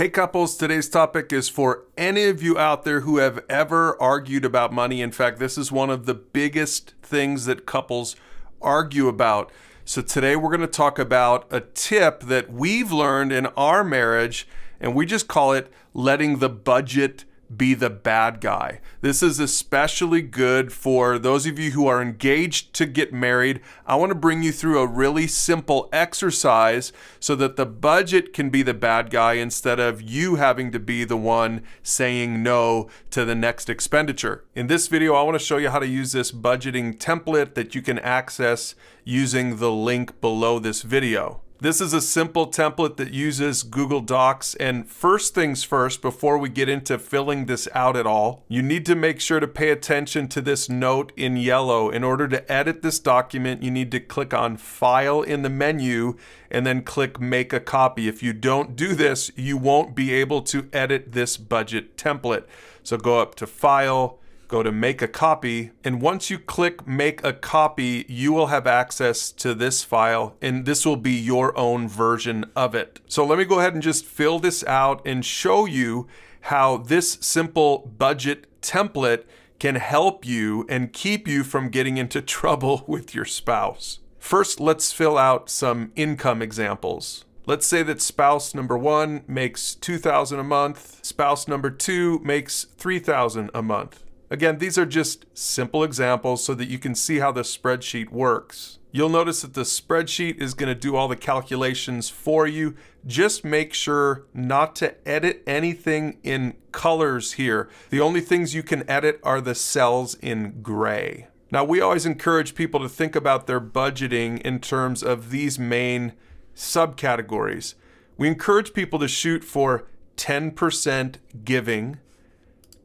Hey couples, today's topic is for any of you out there who have ever argued about money. In fact, this is one of the biggest things that couples argue about. So today we're going to talk about a tip that we've learned in our marriage, and we just call it letting the budget be the bad guy. This is especially good for those of you who are engaged to get married. I want to bring you through a really simple exercise so that the budget can be the bad guy instead of you having to be the one saying no to the next expenditure. In this video, I want to show you how to use this budgeting template that you can access using the link below this video. This is a simple template that uses Google Docs, and first things first, before we get into filling this out at all, you need to make sure to pay attention to this note in yellow. In order to edit this document, you need to click on File in the menu and then click Make a Copy. If you don't do this, you won't be able to edit this budget template. So go up to File, go to Make a Copy, and once you click Make a Copy, you will have access to this file, and this will be your own version of it. So let me go ahead and just fill this out and show you how this simple budget template can help you and keep you from getting into trouble with your spouse. First, let's fill out some income examples. Let's say that spouse number one makes $2,000 a month, spouse number two makes $3,000 a month. Again, these are just simple examples so that you can see how the spreadsheet works. You'll notice that the spreadsheet is going to do all the calculations for you. Just make sure not to edit anything in colors here. The only things you can edit are the cells in gray. Now, we always encourage people to think about their budgeting in terms of these main subcategories. We encourage people to shoot for 10% giving,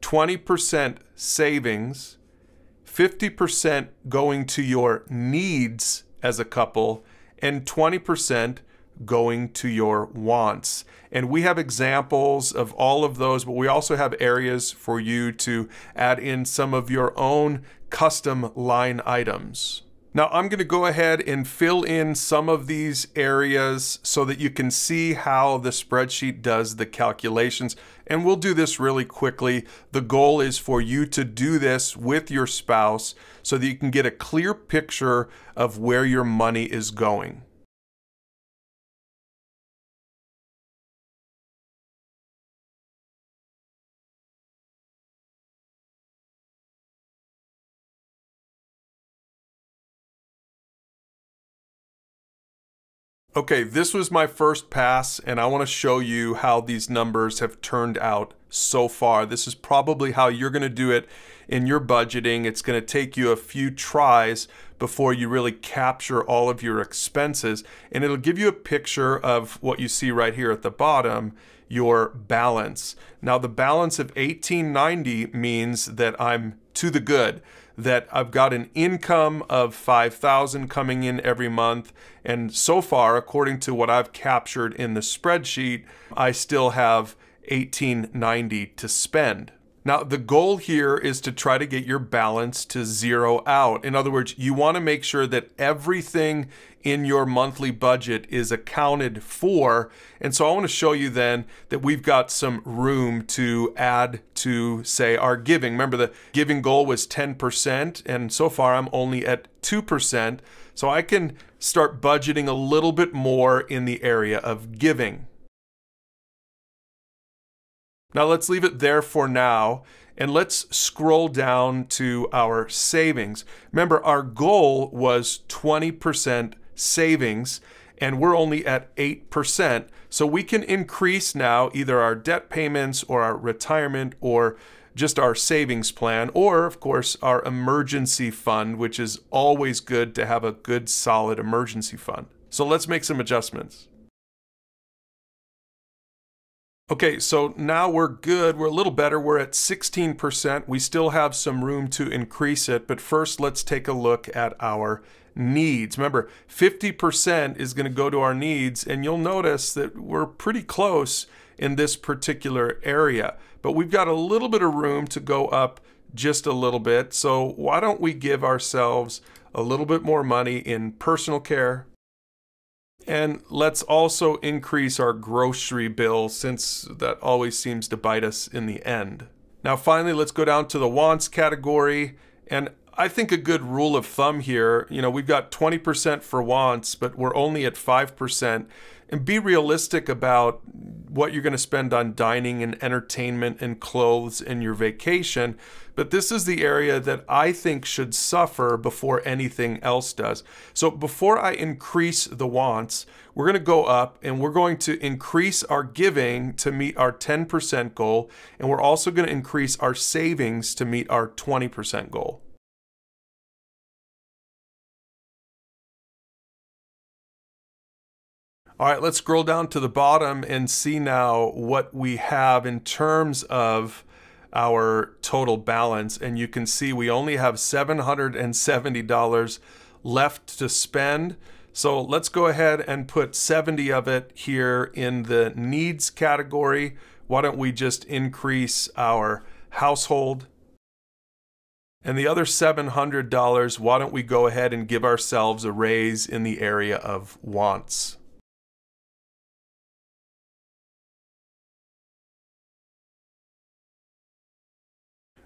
20% savings, 50% going to your needs as a couple, and 20% going to your wants. And we have examples of all of those, but we also have areas for you to add in some of your own custom line items. Now I'm going to go ahead and fill in some of these areas so that you can see how the spreadsheet does the calculations. And we'll do this really quickly. The goal is for you to do this with your spouse so that you can get a clear picture of where your money is going. Okay, this was my first pass, and I want to show you how these numbers have turned out so far. This is probably how you're going to do it in your budgeting. It's going to take you a few tries before you really capture all of your expenses, and it'll give you a picture of what you see right here at the bottom, your balance. Now, the balance of $1,890 means that I'm to the good, that I've got an income of $5,000 coming in every month. And so far, according to what I've captured in the spreadsheet, I still have $1,890 to spend. Now, the goal here is to try to get your balance to zero out. In other words, you want to make sure that everything in your monthly budget is accounted for. And so I want to show you then that we've got some room to add to, say, our giving. Remember, the giving goal was 10%, and so far I'm only at 2%. So I can start budgeting a little bit more in the area of giving. Now let's leave it there for now, and let's scroll down to our savings. Remember, our goal was 20% savings, and we're only at 8%. So we can increase now either our debt payments or our retirement or just our savings plan, or of course our emergency fund, which is always good to have a good solid emergency fund. So let's make some adjustments. Okay, so now we're good. We're a little better. We're at 16%. We still have some room to increase it, but first let's take a look at our needs. Remember, 50% is going to go to our needs, and you'll notice that we're pretty close in this particular area, but we've got a little bit of room to go up just a little bit. So why don't we give ourselves a little bit more money in personal care And let's also increase our grocery bill, since that always seems to bite us in the end. Now finally, let's go down to the wants category. And I think a good rule of thumb here, we've got 20% for wants, but we're only at 5%. And be realistic about what you're going to spend on dining and entertainment and clothes and your vacation. But this is the area that I think should suffer before anything else does. So before I increase the wants, we're going to go up and we're going to increase our giving to meet our 10% goal. And we're also going to increase our savings to meet our 20% goal. All right, let's scroll down to the bottom and see now what we have in terms of our total balance. And you can see we only have $770 left to spend. So let's go ahead and put 70 of it here in the needs category. Why don't we just increase our household? And the other $700, why don't we go ahead and give ourselves a raise in the area of wants?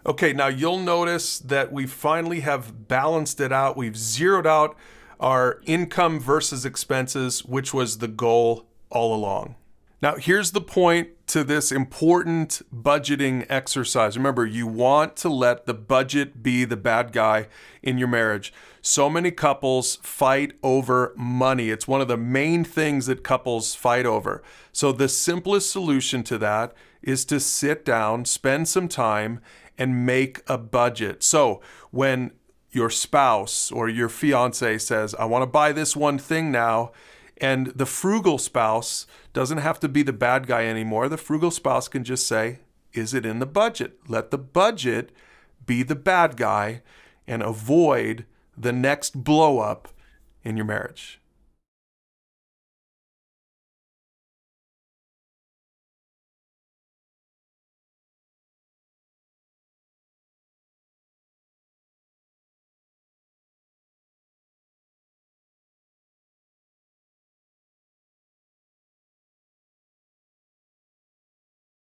Okay, now you'll notice that we finally have balanced it out. We've zeroed out our income versus expenses, which was the goal all along. Now, here's the point to this important budgeting exercise. Remember, you want to let the budget be the bad guy in your marriage. So many couples fight over money. It's one of the main things that couples fight over. So the simplest solution to that is to sit down, spend some time, and make a budget. So when your spouse or your fiance says, I want to buy this one thing now, and the frugal spouse doesn't have to be the bad guy anymore. The frugal spouse can just say, is it in the budget? Let the budget be the bad guy and avoid the next blow up in your marriage.